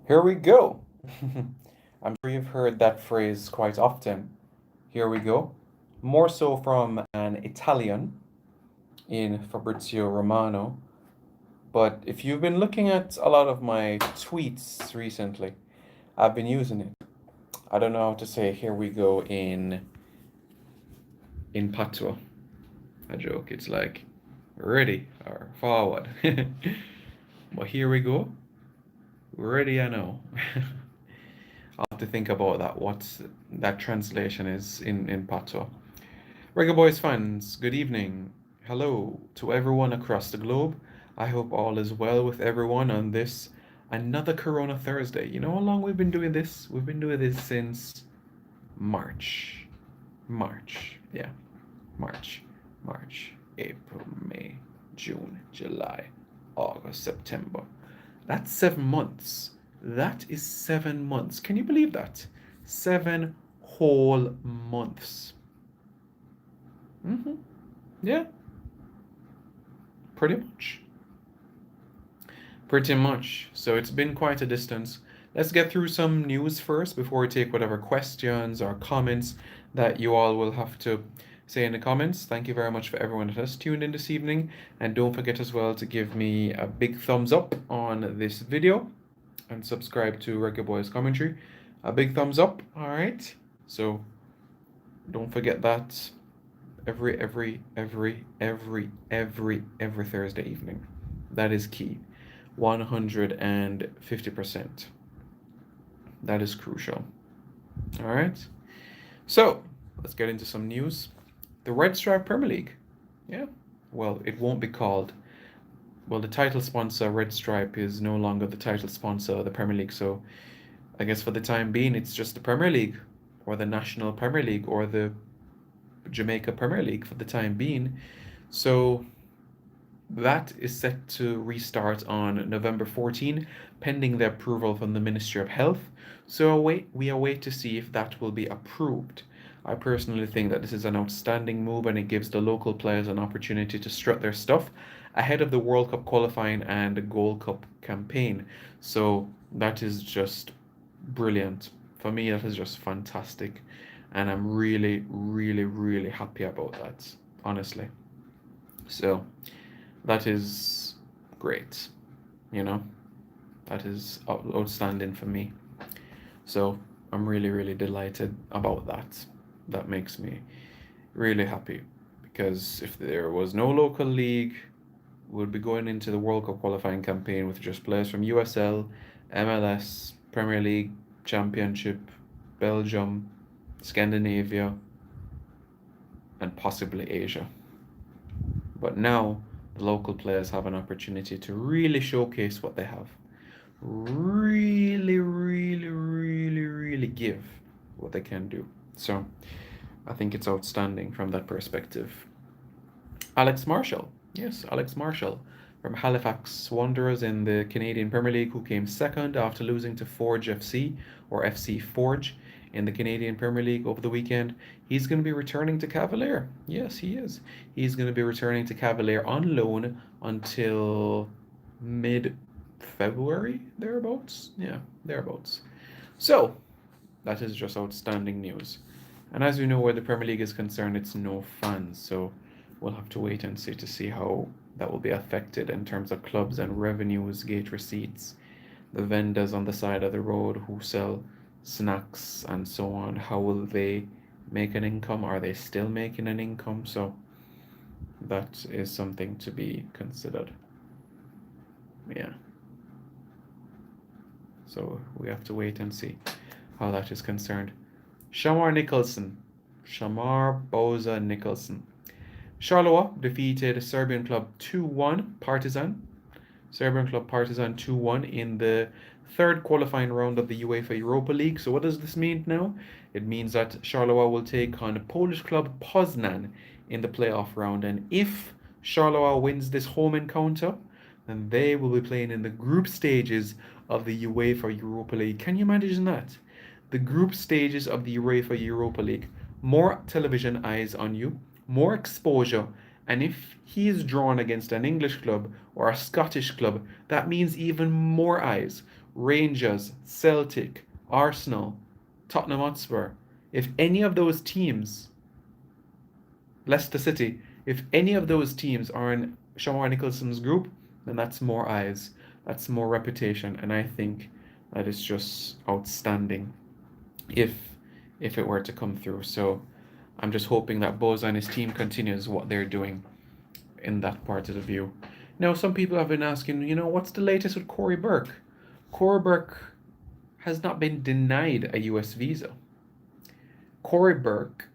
Here we go. I'm sure you've heard that phrase quite often. Here we go. More so from an Italian in Fabrizio Romano. But if you've been looking at a lot of my tweets recently, I've been using it. I don't know how to say here we go in patois. A joke. It's like ready or forward. But here we go. Ready I know. I'll have to think about that, what that translation is in patois. Reggae Boys fans, good evening. Hello to everyone across the globe. I hope all is well with everyone on this another Corona Thursday. You know how long we've been doing this? We've been doing this since March. March. Yeah. March. March. April, May, June, July, August, September. That's 7 months. That is 7 months. Can you believe that? 7 whole months. Mm-hmm. Yeah, pretty much. Pretty much. So it's been quite a distance. Let's get through some news first before we take whatever questions or comments that you all will have to say in the comments. Thank you very much for everyone that has tuned in this evening. And don't forget as well to give me a big thumbs up on this video and subscribe to Reggae Boys Commentary. A big thumbs up, all right? So don't forget that every Thursday evening. That is key. 150%. That is crucial. All right. So let's get into some news. The Red Stripe Premier League. Yeah. Well, it won't be called. Well, the title sponsor, Red Stripe, is no longer the title sponsor of the Premier League. So I guess for the time being, it's just the Premier League or the National Premier League or the Jamaica Premier League for the time being. So that is set to restart on November 14, pending the approval from the Ministry of Health. So we await to see if that will be approved. I personally think that this is an outstanding move and it gives the local players an opportunity to strut their stuff ahead of the World Cup qualifying and the Gold Cup campaign. So that is just brilliant. For me, that is just fantastic. And I'm really, really, really happy about that, honestly. So that is great, you know, that is outstanding for me. So I'm really, really delighted about that. That makes me really happy because if there was no local league, we'd be going into the World Cup qualifying campaign with just players from USL, MLS, Premier League, Championship, Belgium, Scandinavia, and possibly Asia. But now the local players have an opportunity to really showcase what they have. Really, really, really, really give what they can do. So I think it's outstanding from that perspective. Alex Marshall. Yes, Alex Marshall from Halifax Wanderers in the Canadian Premier League, who came second after losing to Forge FC or FC Forge in the Canadian Premier League over the weekend. He's going to be returning to Cavalier. Yes, he is. He's going to be returning to Cavalier on loan until mid-February, thereabouts. Yeah, thereabouts. So, that is just outstanding news. And as we know, where the Premier League is concerned, it's no fans. So we'll have to wait and see to see how that will be affected in terms of clubs and revenues, gate receipts, the vendors on the side of the road who sell snacks and so on. How will they make an income? Are they still making an income? So that is something to be considered. Yeah. So we have to wait and see how that is concerned. Shamar Nicholson. Shamar Boza Nicholson. Charleroi defeated Serbian club 2-1 Partizan. Serbian club Partizan 2-1 in the third qualifying round of the UEFA Europa League. So what does this mean now? It means that Charleroi will take on Polish club Poznan in the playoff round. And if Charleroi wins this home encounter, then they will be playing in the group stages of the UEFA Europa League. Can you imagine that? The group stages of the UEFA Europa League. More television eyes on you, more exposure, And if he is drawn against an English club or a Scottish club, that means even more eyes. Rangers, Celtic, Arsenal, Tottenham Hotspur. If any of those teams, Leicester City, if any of those teams are in Shamar Nicholson's group, then that's more eyes, that's more reputation, and I think that is just outstanding if if it were to come through. So I'm just hoping that Boza and his team continues what they're doing in that part of the view. Now, some people have been asking, what's the latest with Corey Burke? Corey Burke has not been denied a US visa. Corey Burke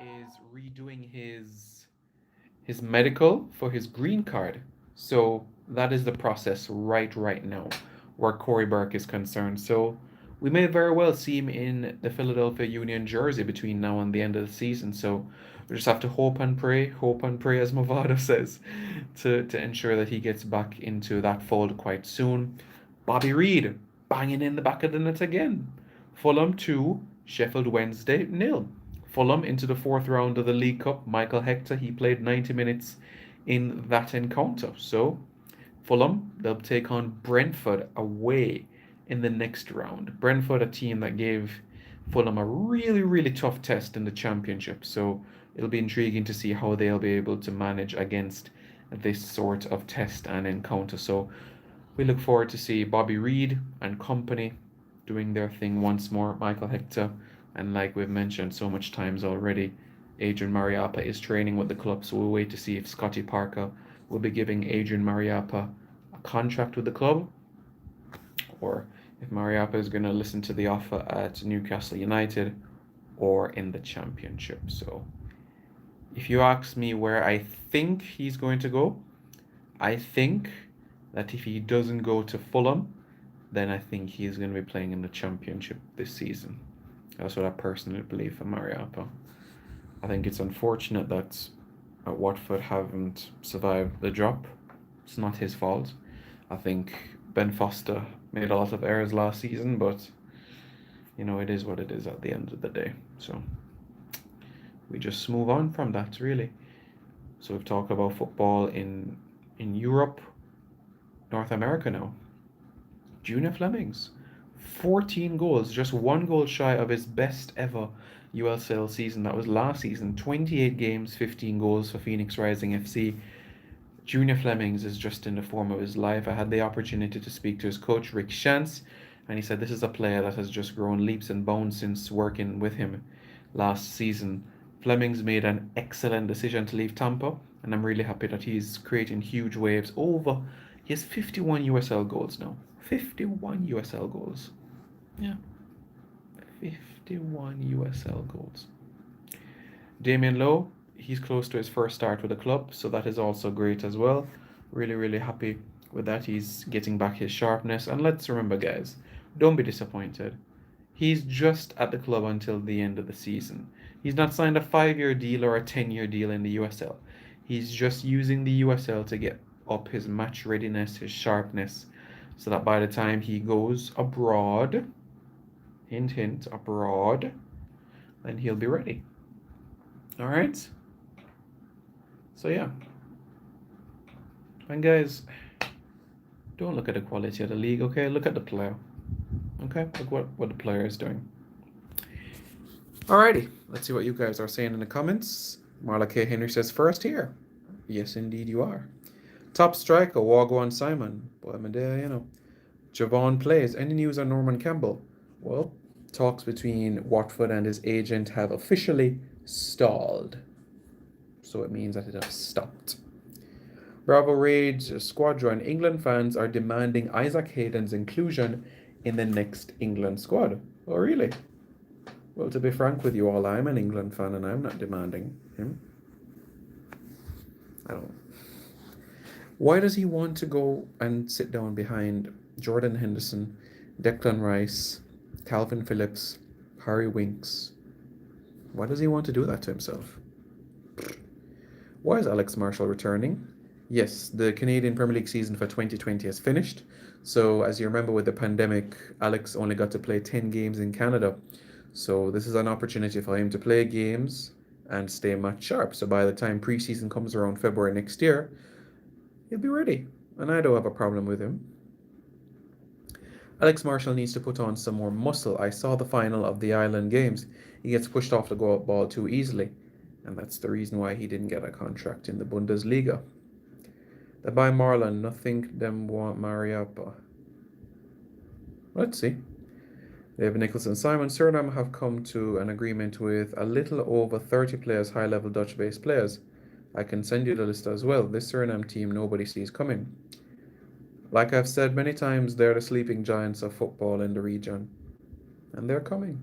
is redoing his medical for his green card. So that is the process right now where Corey Burke is concerned. So we may very well see him in the Philadelphia Union jersey between now and the end of the season. So we just have to hope and pray, as Movado says, to ensure that he gets back into that fold quite soon. Bobby Reed banging in the back of the net again. Fulham 2, Sheffield Wednesday 0. Fulham into the fourth round of the League Cup. Michael Hector, he played 90 minutes in that encounter. So Fulham, they'll take on Brentford away in the next round. Brentford, a team that gave Fulham a really tough test in the Championship. So it'll be intriguing to see how they'll be able to manage against this sort of test and encounter. So we look forward to see Bobby Reed and company doing their thing once more. Michael Hector, and like we've mentioned so much times already, Adrian Mariappa is training with the club, so we'll wait to see if Scotty Parker will be giving Adrian Mariappa a contract with the club, or if Mariappa is going to listen to the offer at Newcastle United or in the Championship. So if you ask me where I think he's going to go, I think that if he doesn't go to Fulham, then I think he's going to be playing in the Championship this season. That's what I personally believe for Mariappa. I think it's unfortunate that Watford haven't survived the drop. It's not his fault. I think Ben Foster made a lot of errors last season, but it is what it is at the end of the day. So we just move on from that, really. So we've talked about football in Europe, North America now. Junior Flemings, 14 goals, just one goal shy of his best ever USL season. That was last season. 28 games, 15 goals for Phoenix Rising FC. Junior Flemings is just in the form of his life. I had the opportunity to speak to his coach, Rick Shantz, and he said this is a player that has just grown leaps and bounds since working with him last season. Flemings made an excellent decision to leave Tampa, and I'm really happy that he's creating huge waves over. He has 51 USL goals now. 51 USL goals. Yeah. 51 USL goals. Damien Lowe, he's close to his first start with the club, so that is also great as well. Really happy with that. He's getting back his sharpness. And let's remember, guys, don't be disappointed. He's just at the club until the end of the season. He's not signed a 5-year deal or a 10-year deal in the USL. He's just using the USL to get up his match readiness, his sharpness, so that by the time he goes abroad, hint, abroad, then he'll be ready. All right? So, yeah. And guys, don't look at the quality of the league, okay? Look at the player. Okay? Look what the player is doing. Alrighty. Let's see what you guys are saying in the comments. Marla K. Henry says, first here. Yes, indeed you are. Top striker, Wagwan Simon. Boy, I'm there, Javon plays. Any news on Norman Campbell? Well, talks between Watford and his agent have officially stalled. So it means that it has stopped. Bravo Rage Squadron. England fans are demanding Isaac Hayden's inclusion in the next England squad. Oh, really? Well, to be frank with you all, I'm an England fan and I'm not demanding him. I don't. Why does he want to go and sit down behind Jordan Henderson, Declan Rice, Calvin Phillips, Harry Winks? Why does he want to do that to himself? Why is Alex Marshall returning? Yes, the Canadian Premier League season for 2020 has finished. So, as you remember with the pandemic, Alex only got to play 10 games in Canada. So this is an opportunity for him to play games and stay match sharp. So by the time preseason comes around February next year, he'll be ready. And I don't have a problem with him. Alex Marshall needs to put on some more muscle. I saw the final of the Island Games. He gets pushed off the ball too easily. And that's the reason why he didn't get a contract in the Bundesliga. They buy Marlon, nothing them want Mariappa. Let's see. David Nicholson, Simon Suriname have come to an agreement with a little over 30 players, high-level Dutch-based players. I can send you the list as well. This Suriname team nobody sees coming. Like I've said many times, they're the sleeping giants of football in the region. And they're coming.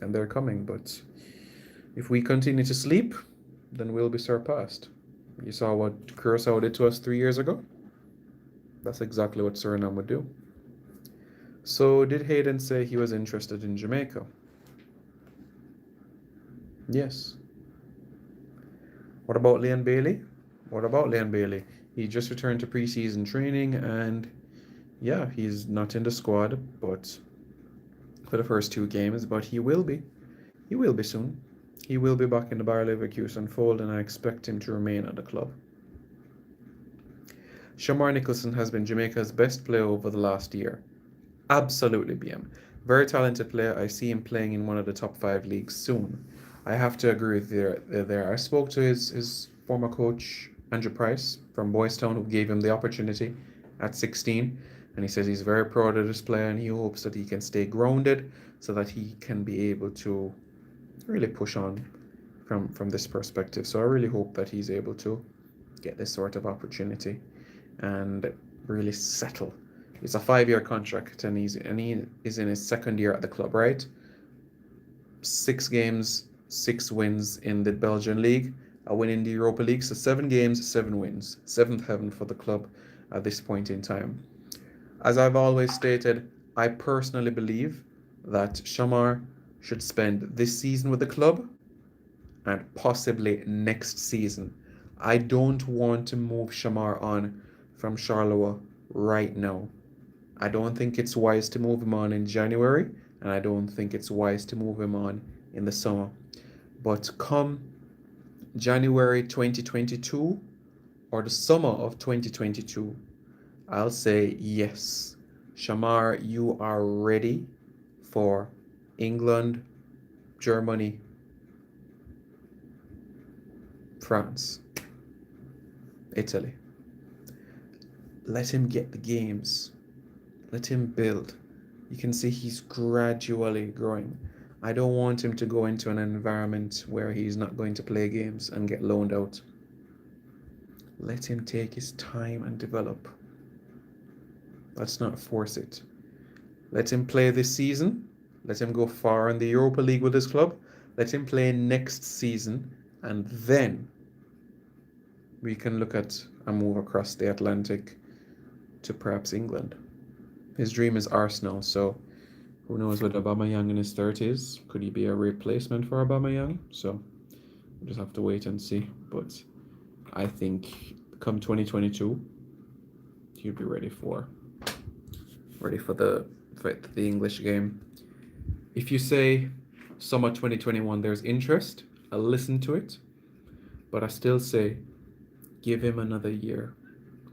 And they're coming. But if we continue to sleep, then we'll be surpassed. You saw what Curacao did to us 3 years ago? That's exactly what Suriname would do. So did Hayden say he was interested in Jamaica? Yes. What about Leon Bailey? What about Leon Bailey? He just returned to preseason training and yeah, he's not in the squad, but for the first 2 games, but he will be. He will be soon. He will be back in the Bayer Leverkusen fold and I expect him to remain at the club. Shamar Nicholson has been Jamaica's best player over the last year. Absolutely, BM. Very talented player. I see him playing in one of the top 5 leagues soon. I have to agree with you there. I spoke to his former coach, Andrew Price, from Boys Town, who gave him the opportunity at 16. And he says he's very proud of this player and he hopes that he can stay grounded so that he can be able to really push on from this perspective. So I really hope that he's able to get this sort of opportunity and really settle. It's a 5-year contract and he is in his 2nd year at the club, right? 6 games, 6 wins in the Belgian league, a win in the Europa League, so 7 games, 7 wins. 7th heaven for the club at this point in time. As I've always stated, I personally believe that Shamar should spend this season with the club and possibly next season. I don't want to move Shamar on from Charleroi right now. I don't think it's wise to move him on in January, and I don't think it's wise to move him on in the summer. But come January 2022 or the summer of 2022, I'll say yes. Shamar, you are ready for England, Germany, France, Italy. Let him get the games. Let him build. You can see he's gradually growing. I don't want him to go into an environment where he's not going to play games and get loaned out. Let him take his time and develop. Let's not force it. Let him play this season. Let him go far in the Europa League with his club. Let him play next season. And then we can look at a move across the Atlantic to perhaps England. His dream is Arsenal, so who knows what Aubameyang in his 30s. Could he be a replacement for Aubameyang? So we'll just have to wait and see. But I think come 2022, he'll be ready for the English game. If you say summer 2021 there's interest, I'll listen to it. But I still say give him another year.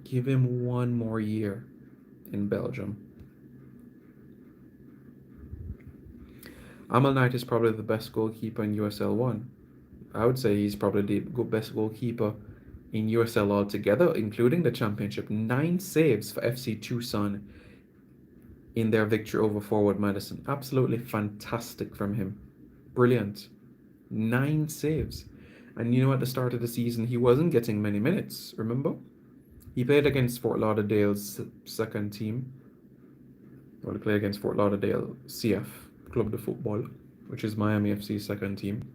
Give him 1 more year in Belgium. Amal Knight is probably the best goalkeeper in USL 1. I would say he's probably the best goalkeeper in USL altogether, including the championship. 9 saves for FC Tucson in their victory over Forward Madison. Absolutely fantastic from him. Brilliant. 9 saves. And you know, at the start of the season, he wasn't getting many minutes, remember? He played against Fort Lauderdale's 2nd team. Well, he played against Fort Lauderdale CF, Club de Football, which is Miami FC's 2nd team.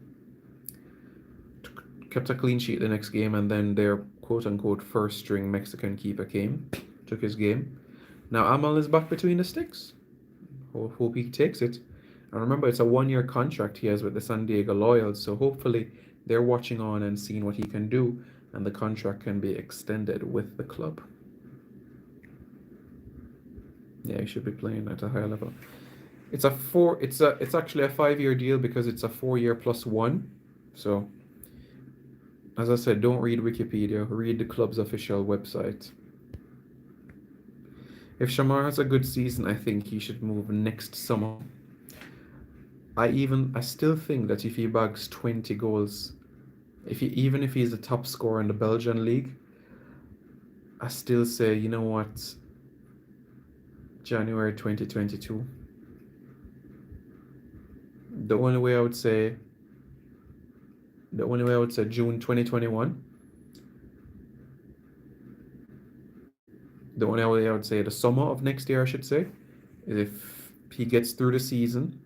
Kept a clean sheet the next game, and then their quote-unquote first-string Mexican keeper came, took his game. Now Amal is back between the sticks. Hope he takes it. And remember, it's a 1-year contract he has with the San Diego Loyals, so hopefully they're watching on and seeing what he can do, and the contract can be extended with the club. Yeah, he should be playing at a higher level. It's actually a 5-year deal because it's a 4-year plus 1. So As I said, don't read Wikipedia, read the club's official website. If Shamar has a good season, I think he should move next summer. I still think that if he bags 20 goals, even if he's the top scorer in the Belgian league, I still say, you know what, January 2022. The only way I would say June 2021. The only way I would say the summer of next year, I should say, is if he gets through the season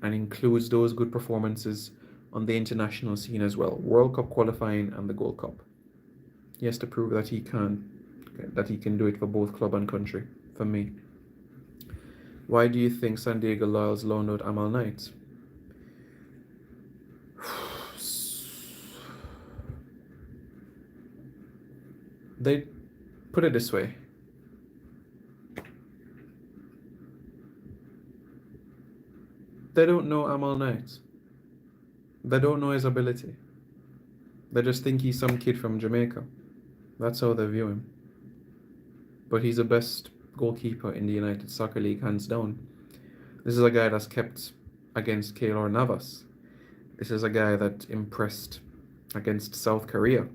and includes those good performances on the international scene as well, World Cup qualifying and the Gold Cup. He has to prove that he can do it for both club and country, for me. Why do you think San Diego Loyals loaned out Amal Knight? They put it this way. They don't know Amal Knight. They don't know his ability. They just think he's some kid from Jamaica. That's how they view him. But he's the best goalkeeper in the United Soccer League, hands down. This is a guy that's kept against Keylor Navas. This is a guy that impressed against South Korea.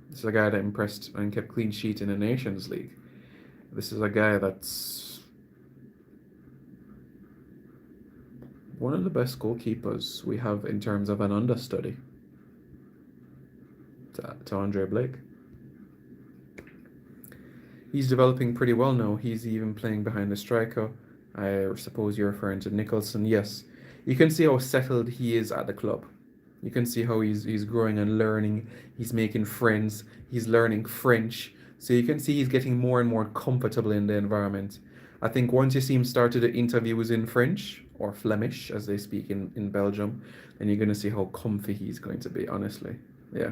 This is a guy that impressed and kept clean sheet in the Nations League. This is a guy that's one of the best goalkeepers we have in terms of an understudy to Andre Blake. He's developing pretty well now. He's even playing behind the striker. I suppose you're referring to Nicholson. Yes. You can see how settled he is at the club. You can see how he's growing and learning. He's making friends. He's learning French. So you can see he's getting more and more comfortable in the environment. I think once you see him start to do interviews in French, or Flemish, as they speak in Belgium, then you're going to see how comfy he's going to be, honestly. Yeah.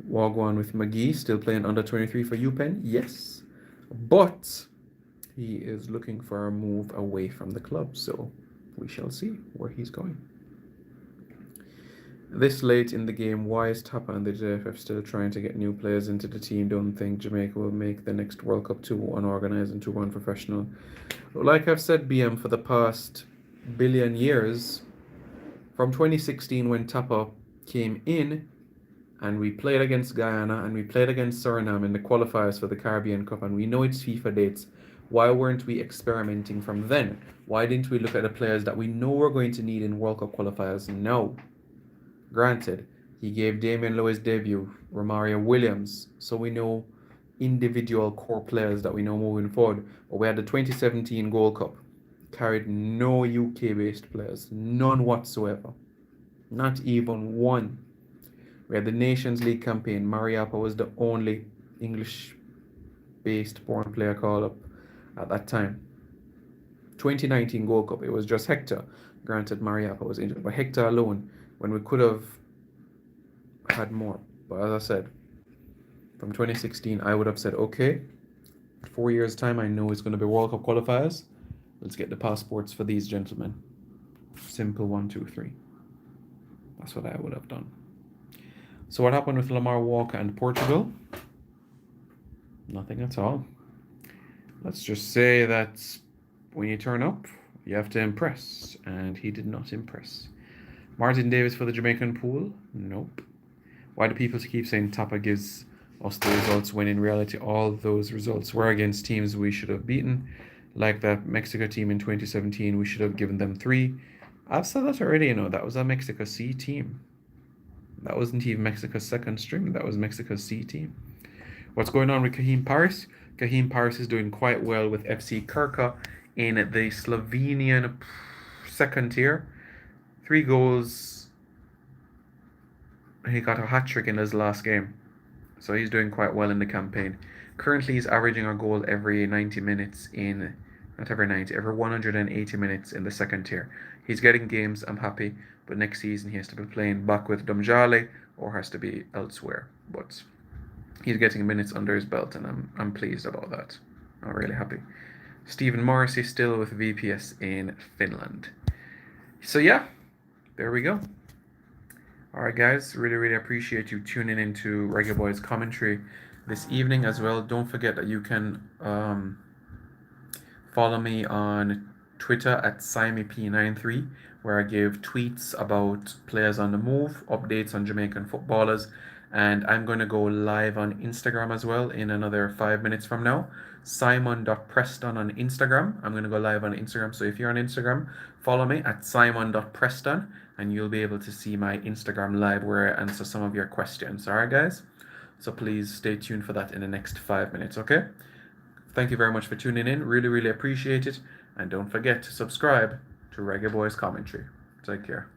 Wagwan with McGee, still playing under 23 for UPenn? Yes. But he is looking for a move away from the club, so we shall see where he's going. This late in the game, why is Tapa and the JFF still trying to get new players into the team? Don't think Jamaica will make the next World Cup too unorganized and too unprofessional. Like I've said, BM, for the past billion years, from 2016 when Tapa came in, and we played against Guyana and we played against Suriname in the qualifiers for the Caribbean Cup, and we know it's FIFA dates. Why weren't we experimenting from then? Why didn't we look at the players that we know we're going to need in World Cup qualifiers? No. Granted, he gave Damian Lowe his debut, Romario Williams, so we know individual core players that we know moving forward. But we had the 2017 Gold Cup, carried no UK-based players, none whatsoever, not even one. We had the Nations League campaign. Mariappa was the only English-based foreign player called up at that time. 2019 Gold Cup, it was just Hector. Granted, Mariappa was injured, but Hector alone, when we could have had more. But as I said, from 2016, I would have said, okay, 4 years' time, I know it's going to be World Cup qualifiers. Let's get the passports for these gentlemen. Simple 1, 2, 3. That's what I would have done. So what happened with Lamar Walker and Portugal? Nothing at all. Let's just say that when you turn up, you have to impress, and he did not impress. Martin Davis for the Jamaican pool? Nope. Why do people keep saying Tapa gives us the results when in reality all those results were against teams we should have beaten? Like that Mexico team in 2017, we should have given them 3. I've said that already, that was a Mexico C team. That wasn't even Mexico's second string. That was Mexico's C team. What's going on with Kahim Paris? Kahim Paris is doing quite well with FC Krka in the Slovenian second tier. 3 goals. He got a hat-trick in his last game. So he's doing quite well in the campaign. Currently, he's averaging a goal every 90 minutes every 180 minutes in the second tier. He's getting games, I'm happy, but next season he has to be playing back with Domjale or has to be elsewhere. But he's getting minutes under his belt, and I'm pleased about that. I'm really happy. Stephen Morrissey still with VPS in Finland. So yeah, there we go. All right, guys, really, really appreciate you tuning into Reggae Boys commentary this evening as well. Don't forget that you can follow me on Twitter at SimeyP93, where I give tweets about players on the move, updates on Jamaican footballers, and I'm going to go live on Instagram as well in another 5 minutes from now. Simon.Preston on Instagram. I'm going to go live on Instagram. So if you're on Instagram, follow me at Simon.Preston, and you'll be able to see my Instagram live where I answer some of your questions. All right, guys? So please stay tuned for that in the next 5 minutes, okay? Thank you very much for tuning in. Really, really appreciate it. And don't forget to subscribe to Reggae Boys Commentary. Take care.